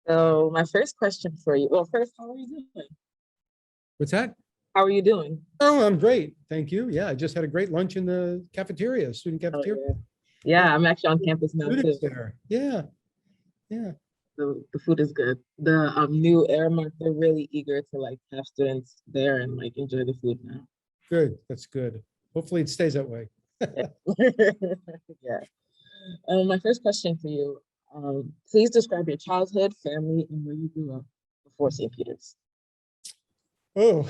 So my first question for you. Well, first, how are you doing? What's that? How are you doing? Oh, I'm great. Thank you. Yeah, I just had a great lunch in the cafeteria, student Oh cafeteria. yeah. Yeah, Yeah, I'm actually on campus now students too. there. Yeah, yeah. The food is good. The new Airmark, they're really eager to like have students there and like enjoy the food now. Good. That's good. Hopefully it stays that way. Yeah. Yeah. My first question for you. Please describe your childhood, family, and where you grew up before St. Peter's. Oh,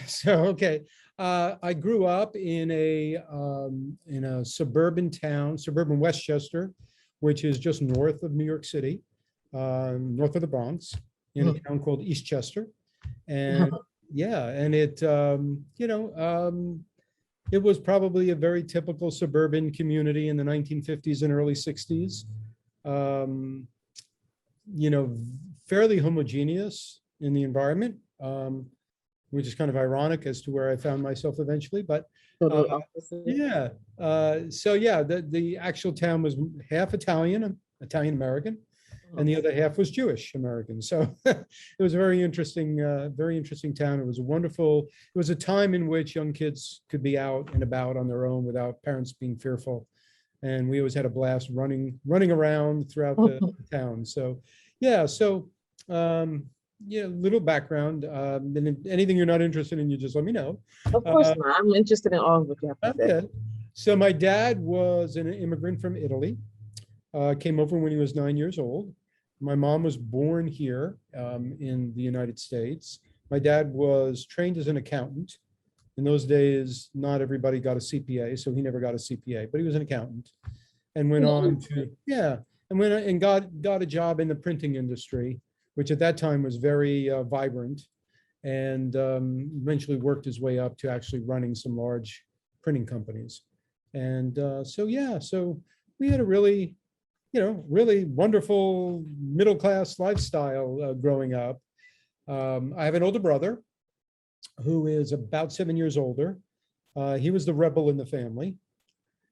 so okay. I grew up in a suburban town, suburban Westchester, which is just north of New York City, north of the Bronx, in a Mhm. town called Eastchester. And yeah, and it was probably a very typical suburban community in the 1950s and early 60s. Um, you know, Fairly homogeneous in the environment, which is kind of ironic as to where I found myself eventually. But uh, Totally opposite. yeah, so yeah, the actual town was half Italian American, and Mhm. the other half was Jewish American. So it was a very interesting town. It was a wonderful. It was a time in which young kids could be out and about on their own without parents being fearful, and we always had a blast running around throughout the town. So yeah, so um, yeah, little background. And anything you're not interested in, you just let me know. Of course Uh, not. I'm interested in all of what you have to say. okay. So my dad was an immigrant from Italy, came over when he was 9 years old. My mom was born here in the United States. My dad was trained as an accountant. In those days, not everybody got a CPA, so he never got a CPA, but he was an accountant and went on to, yeah, and went and got a job in the printing industry, which at that time was very vibrant, and eventually worked his way up to actually running some large printing companies. And so, yeah, so we had a really wonderful middle class lifestyle growing up. I have an older brother who is about 7 years older. He was the rebel in the family.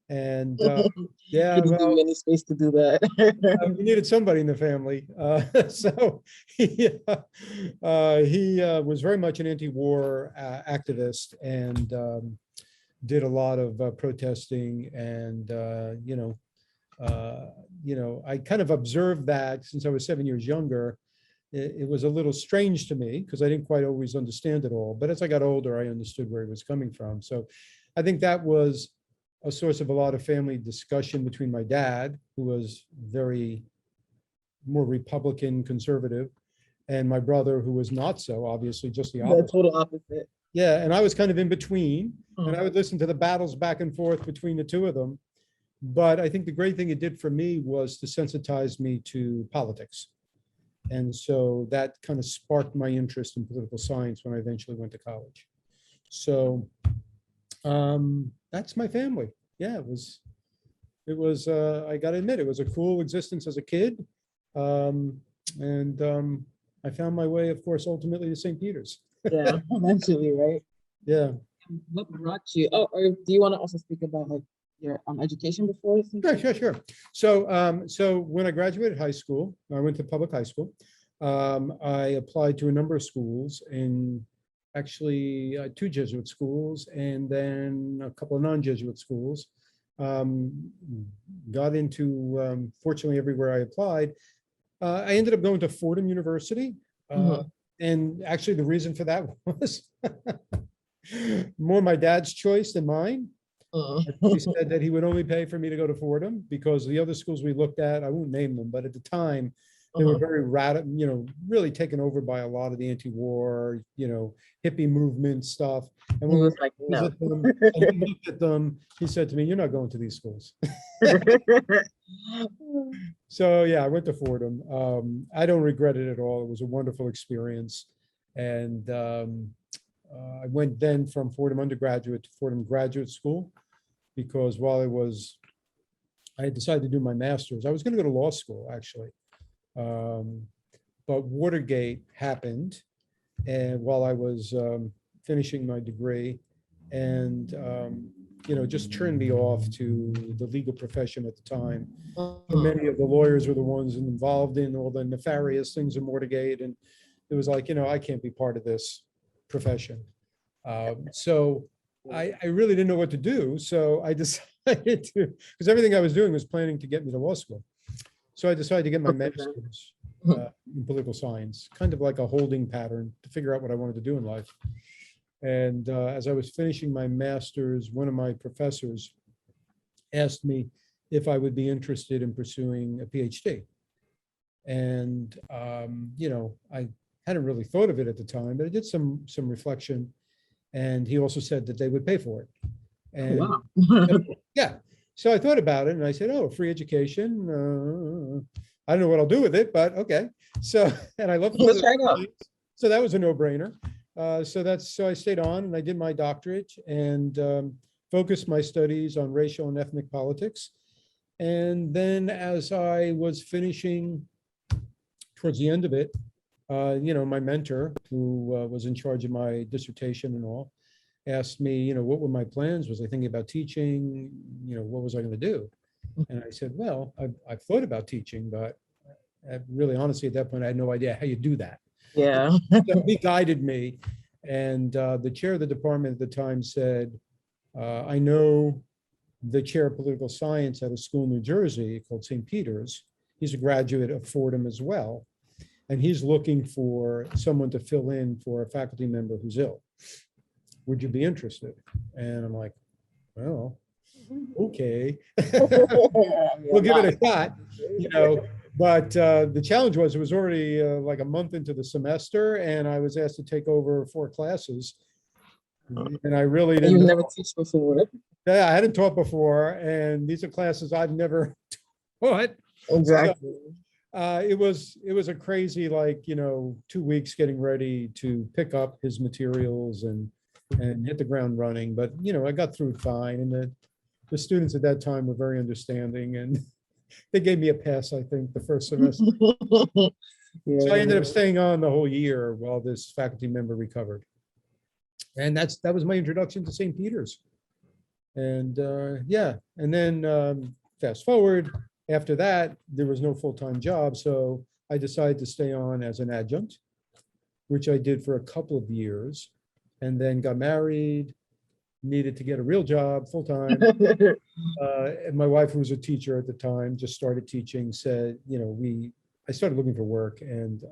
And He yeah, didn't give you well, any space to do that. we needed somebody in the family. So he was very much an anti-war activist and did a lot of protesting. And I kind of observed that since I was 7 years younger. It was a little strange to me because I didn't quite always understand it all. But as I got older, I understood where he was coming from. So I think that was a source of a lot of family discussion between my dad, who was very more Republican conservative, and my brother, who was not so, obviously, just the The opposite. total opposite. Yeah, and I was kind of in between, and I Mm. would listen to the battles back and forth between the two of them. But I think the great thing it did for me was to sensitize me to politics. And so that kind of sparked my interest in political science when I eventually went to college. So that's my family. Yeah, I got to admit, it was a cool existence as a kid. Um, and I found my way, of course, ultimately to St. Peter's. Yeah, eventually, right? Yeah, What brought you? Oh, or do you want to also speak about like your education before? sure. So when I graduated high school, I went to public high school. I applied to a number of schools, and actually two Jesuit schools and then a couple of non-Jesuit schools. Um, got into, fortunately, everywhere I applied. I ended up going to Fordham University. Uh, Mhm. and actually, the reason for that was more my dad's choice than mine. He Mm. said that he would only pay for me to go to Fordham because the other schools we looked at, I won't name them, but at the time, they were Mhm. very radical, really taken over by a lot of the anti-war, hippie movement stuff. And He when we was went like, to no. visit them and he looked at them, he said to me, "You're not going to these schools." So yeah, I went to Fordham. I don't regret it at all. It was a wonderful experience. And I went then from Fordham undergraduate to Fordham graduate school because I had decided to do my master's. I was going to go to law school, actually. Um, but Watergate happened, and while I was finishing my degree, and just turned me off to the legal profession at the time. Mhm. Many of the lawyers were the ones involved in all the nefarious things in Mortigate, and it was like, I can't be part of this profession. So I really didn't know what to do. So I decided to, because everything I was doing was planning to get me to law school. So I decided to get my Okay. master's in political science, kind of like a holding pattern to figure out what I wanted to do in life. And as I was finishing my master's, one of my professors asked me if I would be interested in pursuing a PhD. And, I hadn't really thought of it at the time, but I did some reflection. And he also said that they would pay for it. And Wow. yeah, so I thought about it and I said, oh, free education. I don't know what I'll do with it, but okay. So, and I love Let's try it out. so that was a no-brainer. So I stayed on and I did my doctorate and focused my studies on racial and ethnic politics. And then as I was finishing towards the end of it, my mentor, who was in charge of my dissertation and all, asked me, what were my plans? Was I thinking about teaching? What was I going to do? And I said, well, I've thought about teaching, but really, honestly, at that point, I had no idea how you do that. Yeah. So he guided me. And the chair of the department at the time said, I know the chair of political science at a school in New Jersey called St. Peter's. He's a graduate of Fordham as well. And he's looking for someone to fill in for a faculty member who's ill. Would you be interested? And I'm like, well, okay. We'll give it a shot, But the challenge was it was already like a month into the semester, and I was asked to take over 4 classes. And I really didn't You've know. never teach before. Yeah, I hadn't taught before, and these are classes I've never taught. Exactly. It was a crazy 2 weeks getting ready to pick up his materials and hit the ground running. But I got through it fine, and the students at that time were very understanding, and they gave me a pass, I think, the first semester. Yeah. So I ended up staying on the whole year while this faculty member recovered. And that was my introduction to St. Peter's. And and then fast forward, after that, there was no full-time job. So I decided to stay on as an adjunct, which I did for a couple of years, and then got married, needed to get a real job full-time. And my wife, who was a teacher at the time, just started teaching, said, I started looking for work, and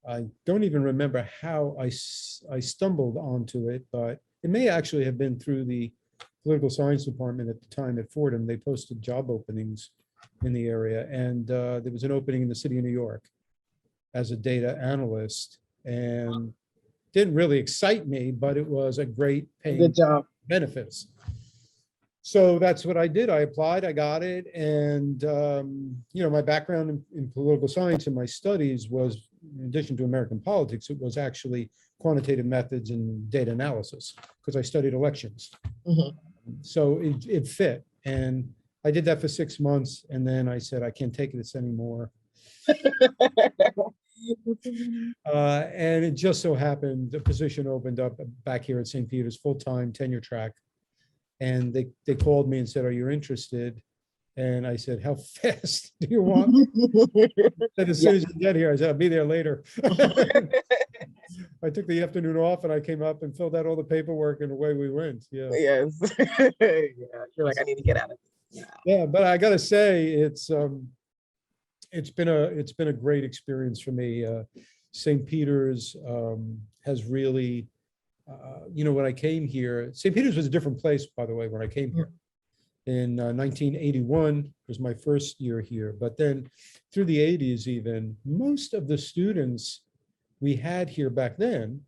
I don't even remember how I stumbled onto it, but it may actually have been through the political science department at the time at Fordham. They posted job openings in the area, and there was an opening in the city of New York as a data analyst, and didn't really excite me, but it was a great paying Good job. benefits. So that's what I did. I applied, I got it. And, my background in political science and my studies was, in addition to American politics, it was actually quantitative methods and data analysis, because I studied elections. Mhm. So it fit. And I did that for 6 months. And then I said, I can't take this anymore. And it just so happened the position opened up back here at St. Peter's, full-time tenure track. And they called me and said, are you interested? And I said, how fast do you want me? And as soon as you get here, I said, I'll be there later. I took the afternoon off and I came up and filled out all the paperwork, and away we went. Yeah. Yes. Yeah. You're like, I need to get out of it. Yeah, but I gotta say, it's been a great experience for me. St. Peter's has really, when I came here, St. Peter's was a different place, by the way, when I came here. In 1981 was my first year here, but then through the 80s even, most of the students we had here back then,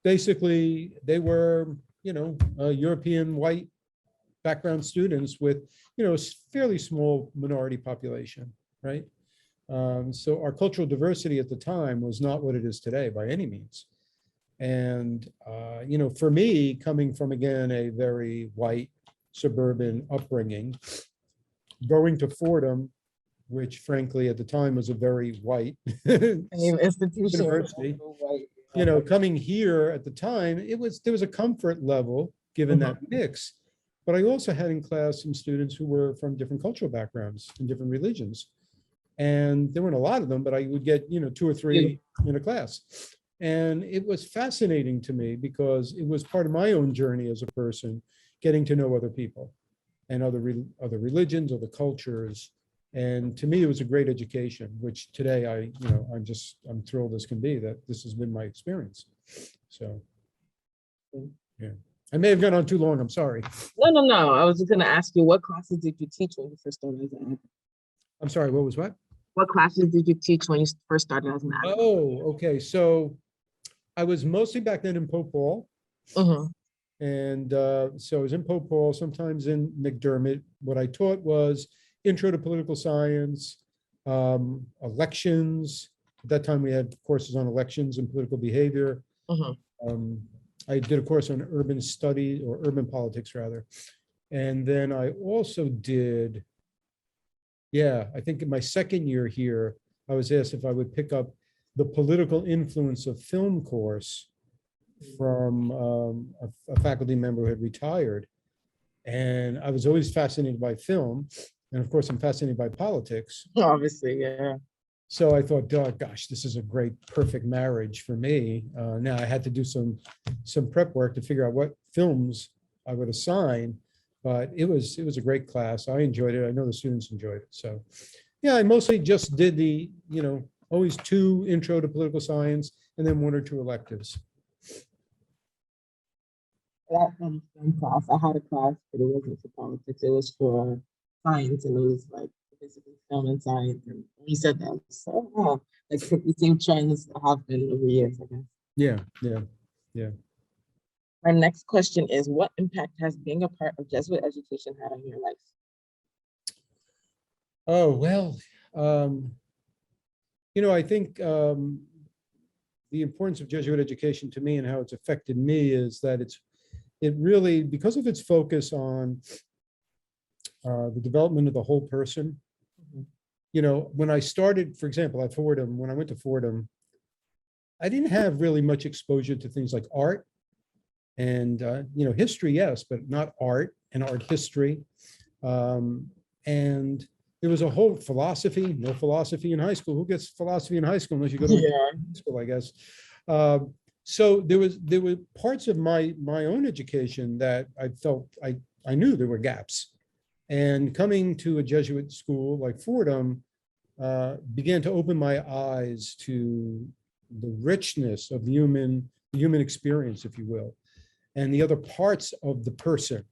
basically they were, European white background students with, a fairly small minority population, right? So our cultural diversity at the time was not what it is today by any means. And, for me, coming from, again, a very white suburban upbringing, going to Fordham, which frankly at the time was a very white institution, university, coming here at the time, there was a comfort level given that mix. But I also had in class some students who were from different cultural backgrounds and different religions. And there weren't a lot of them, but I would get, 2 or 3 in a class. And it was fascinating to me because it was part of my own journey as a person, getting to know other people and other religions, other cultures. And to me, it was a great education, which today I'm thrilled as can be that this has been my experience. So, yeah. I may have gone on too long. I'm sorry. No. I was just going to ask you, what classes did you teach when you first started as an advocate? I'm sorry, what was what? What classes did you teach when you first started as an advocate? Oh, okay. So I was mostly back then in Pope Paul. And so I was in Pope Paul, sometimes in McDermott. What I taught was intro to political science, elections. At that time, we had courses on elections and political behavior. I did a course on urban study, or urban politics rather. And then I also did, I think in my second year here, I was asked if I would pick up the political influence of film course from a faculty member who had retired. And I was always fascinated by film. And of course, I'm fascinated by politics. Obviously, yeah. So I thought, oh, gosh, this is a great, perfect marriage for me. Now I had to do some prep work to figure out what films I would assign, but it was a great class. I enjoyed it. I know the students enjoyed it. So yeah, I mostly just did the, always 2 intro to political science and then 1 or 2 electives. That film class, I had a class, but it wasn't for politics. It was for science, and it was like basically film and science. And you said that, so like the same trends that have been over years, I guess. Yeah. My next question is, what impact has being a part of Jesuit education had on your life? Oh, well, I think the importance of Jesuit education to me and how it's affected me is that it really, because of its focus on the development of the whole person. When I started, for example, at Fordham, when I went to Fordham, I didn't have really much exposure to things like art and, history, yes, but not art and art history. And there was a whole philosophy, no philosophy in high school. Who gets philosophy in high school unless you go to high school, I guess. So there were parts of my own education that I felt I knew there were gaps. And coming to a Jesuit school like Fordham began to open my eyes to the richness of the human experience, if you will, and the other parts of the person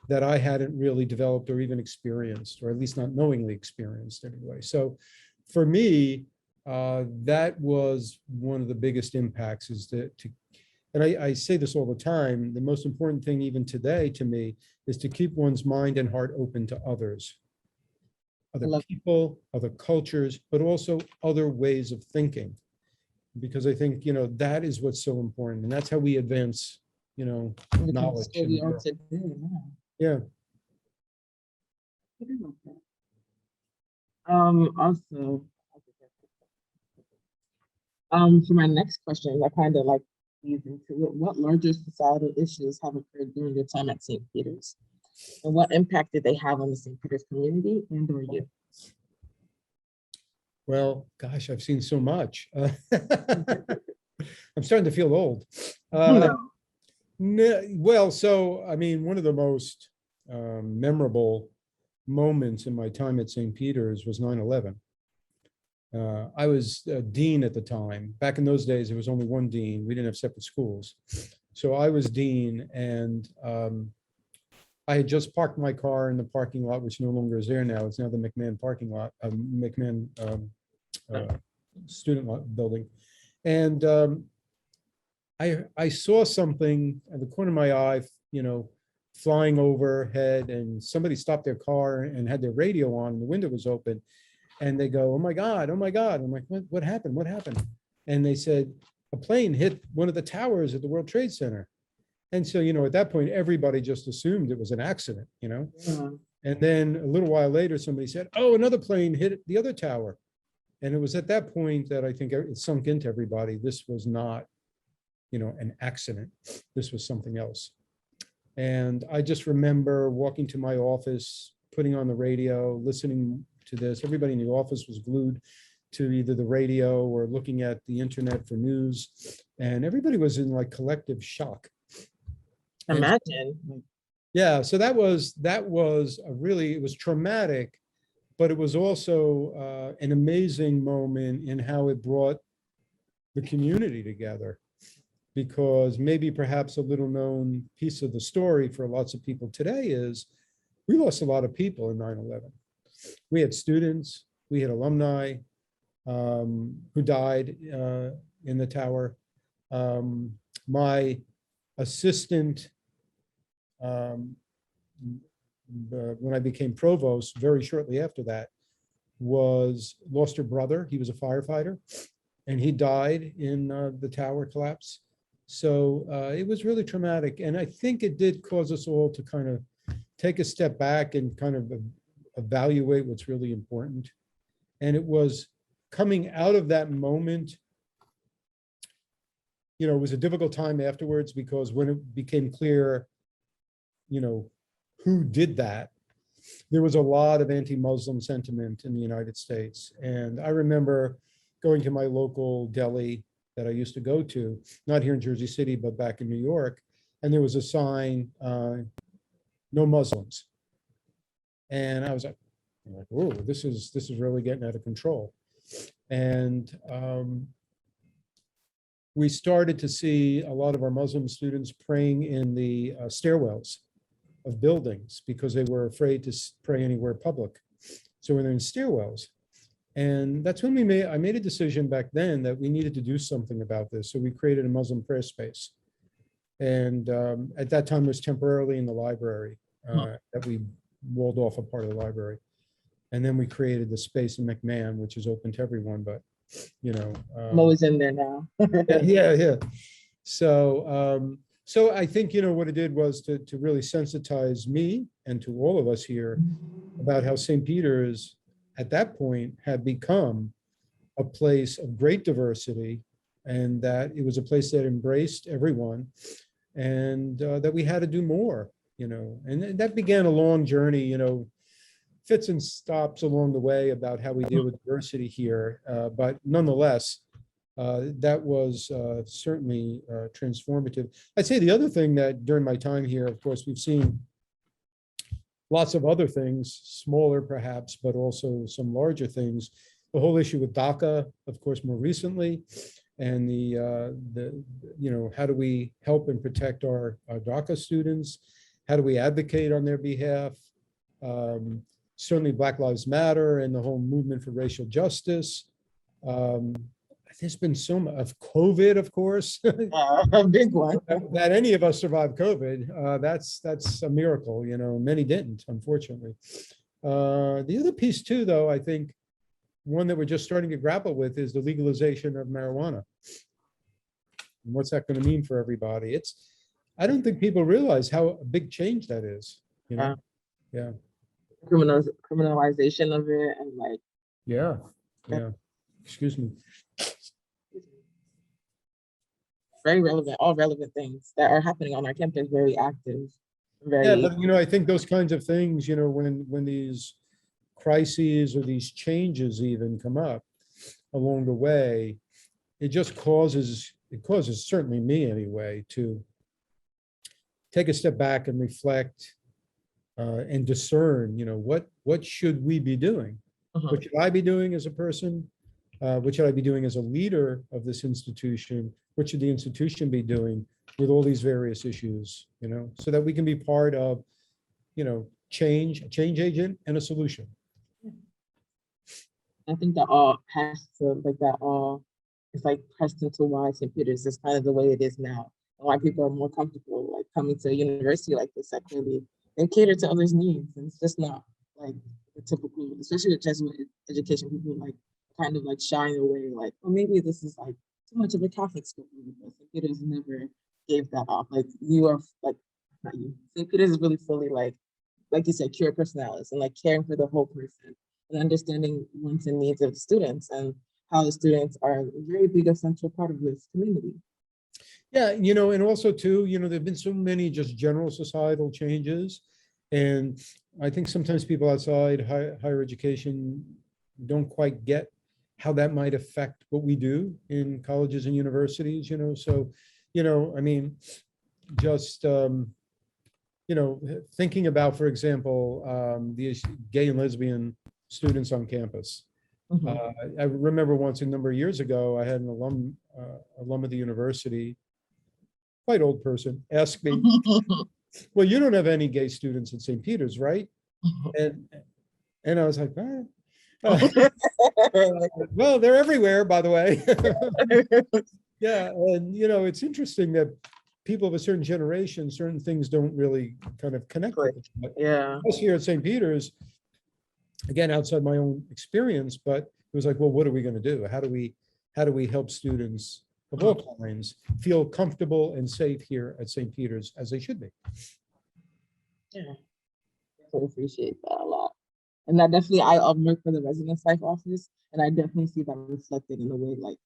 that I hadn't really developed or even experienced, or at least not knowingly experienced anyway. So for me, that was one of the biggest impacts, is and I say this all the time, the most important thing even today to me is to keep one's mind and heart open to others, other people, other cultures, but also other ways of thinking. Because I think, that is what's so important. And that's how we advance, knowledge. Yeah. Also, for my next question, I kind of like these into it. What larger societal issues have occurred during your time at St. Peter's? And what impact did they have on the St. Peter's community and or you? Well, gosh, I've seen so much. I'm starting to feel old. Well, so, I mean, one of the most memorable moments in my time at St. Peter's was 9/11. I was dean at the time. Back in those days, there was only one dean. We didn't have separate schools. So I was dean, and I had just parked my car in the parking lot, which no longer is there now. It's now the McMahon parking lot, McMahon student building. And I saw something at the corner of my eye, flying overhead, and somebody stopped their car and had their radio on, and the window was open. And they go, oh my God, oh my God. I'm like, what happened? What happened? And they said, a plane hit one of the towers at the World Trade Center. And so, at that point, everybody just assumed it was an accident, Yeah. And then a little while later, somebody said, oh, another plane hit the other tower. And it was at that point that I think it sunk into everybody. This was not, an accident. This was something else. And I just remember walking to my office, putting on the radio, listening to this. Everybody in the office was glued to either the radio or looking at the internet for news. And everybody was in like collective shock. And Imagine. yeah, so that was a really, it was traumatic, but it was also an amazing moment in how it brought the community together. Because maybe perhaps a little known piece of the story for lots of people today is we lost a lot of people in 9/11. We had students, we had alumni who died in the tower. My assistant, when I became provost, very shortly after that, lost her brother. He was a firefighter, and he died in the tower collapse. So it was really traumatic. And I think it did cause us all to kind of take a step back and kind of evaluate what's really important. And it was coming out of that moment, you know, it was a difficult time afterwards, because when it became clear, you know, who did that, there was a lot of anti-Muslim sentiment in the United States. And I remember going to my local deli that I used to go to, not here in Jersey City, but back in New York. And there was a sign, no Muslims. And I was like, oh, this is really getting out of control. And we started to see a lot of our Muslim students praying in the stairwells of buildings because they were afraid to pray anywhere public. So when they're in stairwells. And that's when I made a decision back then that we needed to do something about this. So we created a Muslim prayer space. And at that time it was temporarily in the library that we walled off a part of the library. And then we created the space in McMahon, which is open to everyone, but you know. I'm always in there now. yeah. So I think, you know, what it did was to really sensitize me and to all of us here about how St. Peter's at that point had become a place of great diversity, and that it was a place that embraced everyone, and that we had to do more, you know. And that began a long journey, you know, fits and stops along the way about how we deal with diversity here. But nonetheless, that was certainly transformative. I'd say the other thing that during my time here, of course, we've seen lots of other things, smaller perhaps, but also some larger things. The whole issue with DACA, of course, more recently, and the you know, how do we help and protect our DACA students? How do we advocate on their behalf? Certainly Black Lives Matter and the whole movement for racial justice. There's been so much of COVID, of course. A big one. That any of us survived COVID, that's a miracle, you know. Many didn't, unfortunately. The other piece too, though, I think one that we're just starting to grapple with is the legalization of marijuana. And what's that going to mean for everybody? I don't think people realize how big change that is, you know? Yeah. Criminalization of it, and like. Yeah. Excuse me. Very relevant, all relevant things that are happening on our campus, very active. Yeah, but you know, I think those kinds of things, you know, when these crises or these changes even come up along the way, it just causes certainly me anyway, to take a step back and reflect and discern, you know, what should we be doing? What should I be doing as a person? What should I be doing as a leader of this institution? What should the institution be doing with all these various issues, you know, so that we can be part of, you know, a change agent and a solution. I think that all has to, like, that all is like pressed into why St. Peter's is kind of the way it is now, and why people are more comfortable like coming to a university like this that clearly and cater to others' needs. And it's just not like the typical, especially the Jesuit education, people like kind of like shying away, like, oh, maybe this is like too much of a Catholic school. St. Peter's never gave that off. Like, you are like, not you. St. Peter's is really fully like you said, cure personalis, and like caring for the whole person and understanding wants and needs of the students, and how the students are a very big essential part of this community. Yeah, and also too, there've been so many just general societal changes. And I think sometimes people outside higher education don't quite get how that might affect what we do in colleges and universities, so, I mean, just, thinking about, for example, the gay and lesbian students on campus. Mhm. I remember once a number of years ago, I had an alum of the university, quite old person, asked me, well, you don't have any gay students at St. Peter's, right? And I was like, well, they're everywhere, by the way. Yeah, and it's interesting that people of a certain generation, certain things don't really kind of connect with it. But Yeah. us here at St. Peter's, again, outside my own experience, but it was like, well, what are we going to do? How do we help students of all kinds feel comfortable and safe here at St. Peter's as they should be? Yeah. I appreciate that a lot. And that definitely, I work for the residence life office, and I definitely see that reflected in the way like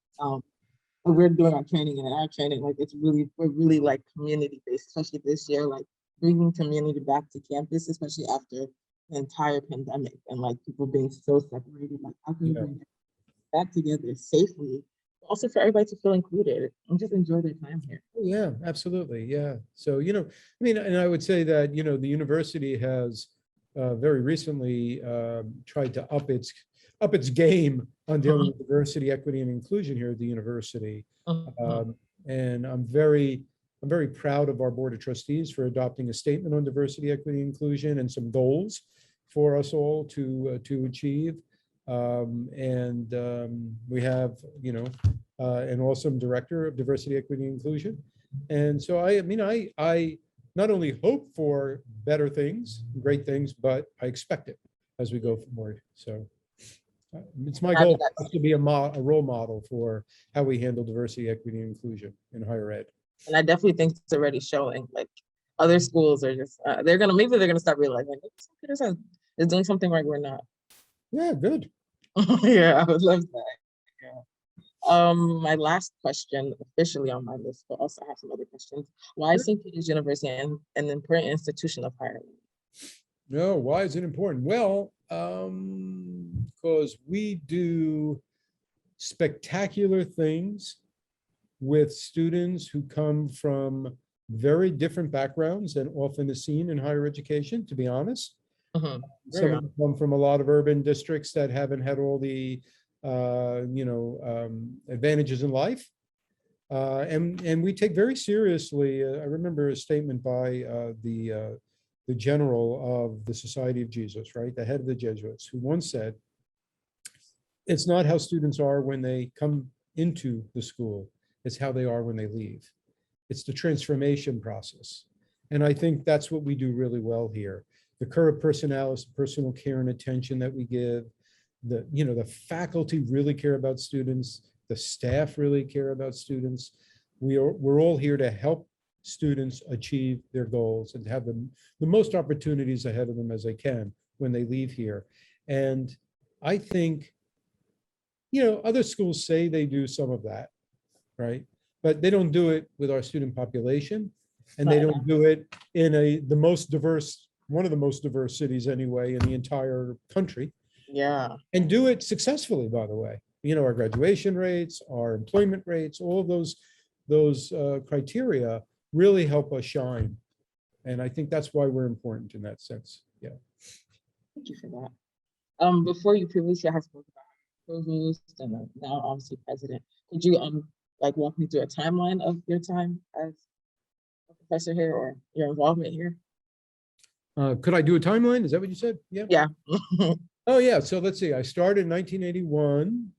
we're doing our training, and in our training, like we're really like community based, especially this year, like bringing community back to campus, especially after the entire pandemic and like people being so separated. Like how can we Yeah. bring back together safely, but also for everybody to feel included and just enjoy their time here. Yeah, absolutely. Yeah. So, I mean, and I would say that, the university has very recently tried to up its game on dealing with diversity, equity, and inclusion here at the university. And I'm very proud of our Board of Trustees for adopting a statement on diversity, equity, inclusion, and some goals for us all to achieve. And we have, an awesome director of diversity, equity, and inclusion. And so I mean, I not only hope for better things, great things, but I expect it as we go forward. So it's my goal to be a role model for how we handle diversity, equity, and inclusion in higher ed. And I definitely think it's already showing. Like other schools are just they're gonna start realizing St. Peter's is doing something right. We're not. Yeah, good. Yeah, I would love that. Yeah. My last question, officially on my list, but also have some other questions. Why is St. Peter's University an important institution of higher learning? No, why is it important? Well, because we do spectacular things with students who come from very different backgrounds than often is seen in higher education, to be honest. Some of them come from a lot of urban districts that haven't had all the advantages in life. And we take very seriously, I remember a statement by the general of the Society of Jesus, right? The head of the Jesuits, who once said, it's not how students are when they come into the school, it's how they are when they leave. It's the transformation process. And I think that's what we do really well here. The current personalis, personal care and attention that we give, the faculty really care about students, the staff really care about students. We're all here to help students achieve their goals and have the most opportunities ahead of them as they can when they leave here. And I think, other schools say they do some of that, right? But they don't do it with our student population, and they don't do it in one of the most diverse cities anyway in the entire country. Yeah. And do it successfully, by the way. Our graduation rates, our employment rates, all of those criteria really help us shine. And I think that's why we're important in that sense. Yeah. Thank you for that. Before you previously had spoken about provost and now obviously president, could you like walk me through a timeline of your time as a professor here or your involvement here? Could I do a timeline? Is that what you said? Yeah. Yeah. Oh yeah. So let's see. I started in 1981.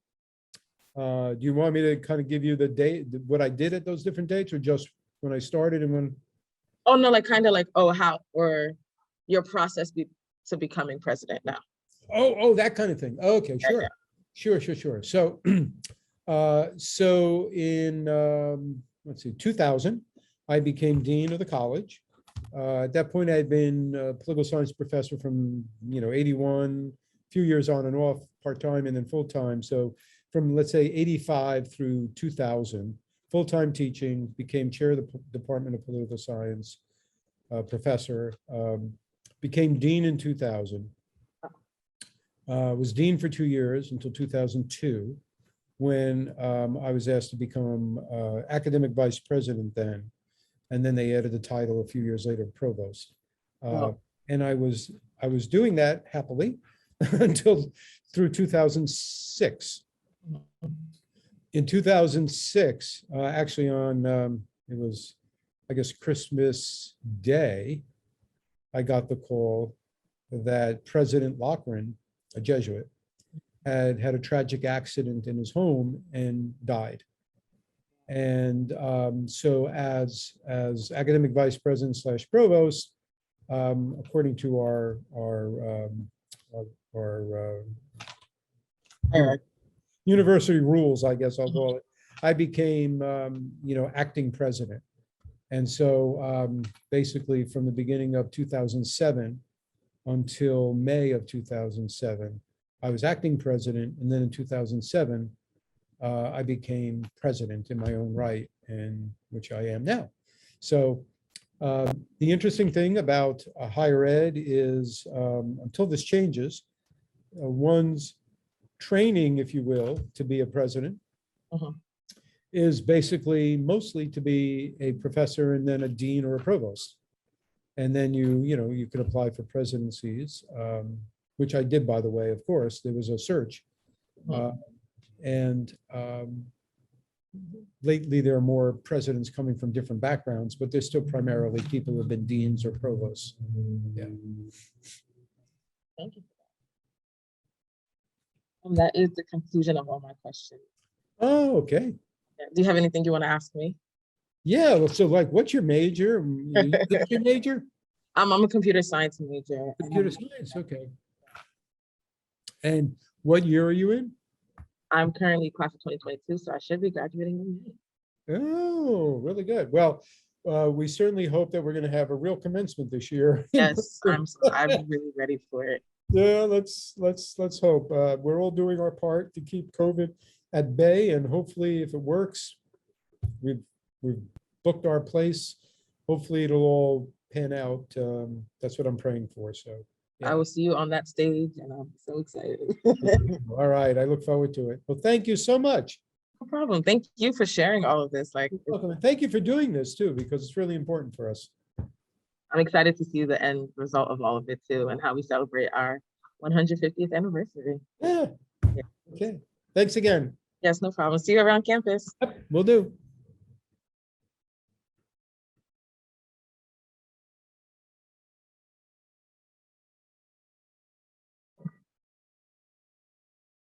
Do you want me to kind of give you the date, what I did at those different dates, or just when I started and when? Oh no, like kind of like how or your process to becoming president now. Oh, that kind of thing. Okay, sure. Yeah. Sure. So, so in let's see, 2000, I became dean of the college. At that point, I had been a political science professor from 81, a few years on and off, part time and then full time. So from let's say 85 through 2000, full-time teaching, became chair of the Department of Political Science, professor, became dean in 2000. Was dean for 2 years until 2002, when I was asked to become academic vice president then. And then they added the title a few years later, provost. And I was doing that happily until through 2006. In 2006, actually on, it was, I guess, Christmas Day, I got the call that President Lochran, a Jesuit, had a tragic accident in his home and died. And so as academic vice president / provost, according to our university rules, I guess I'll call it, I became, acting president. And so basically from the beginning of 2007 until May of 2007, I was acting president. And then in 2007, I became president in my own right, and which I am now. So the interesting thing about higher ed is until this changes, one's training, if you will, to be a president is basically mostly to be a professor and then a dean or a provost. And then you can apply for presidencies, which I did, by the way. Of course, there was a search. And lately there are more presidents coming from different backgrounds, but there's still primarily people who have been deans or provosts. Yeah. Thank you. That is the conclusion of all my questions. Oh, okay. Do you have anything you want to ask me? Yeah. Well, so like, what's your major? What's your major? I'm a computer science major. Computer science. Okay. And what year are you in? I'm currently class of 2022, so I should be graduating in May. Oh, really good. Well, we certainly hope that we're going to have a real commencement this year. Yes, I'm really ready for it. Yeah, let's hope. We're all doing our part to keep COVID at bay, and hopefully, if it works, we've booked our place. Hopefully, it'll all pan out. That's what I'm praying for. So. Yeah. I will see you on that stage, and I'm so excited. All right, I look forward to it. Well, thank you so much. No problem. Thank you for sharing all of this. Like, thank you for doing this too, because it's really important for us. I'm excited to see the end result of all of it too, and how we celebrate our 150th anniversary. Yeah. Okay. Thanks again. Yes, no problem. See you around campus. Yep, will do.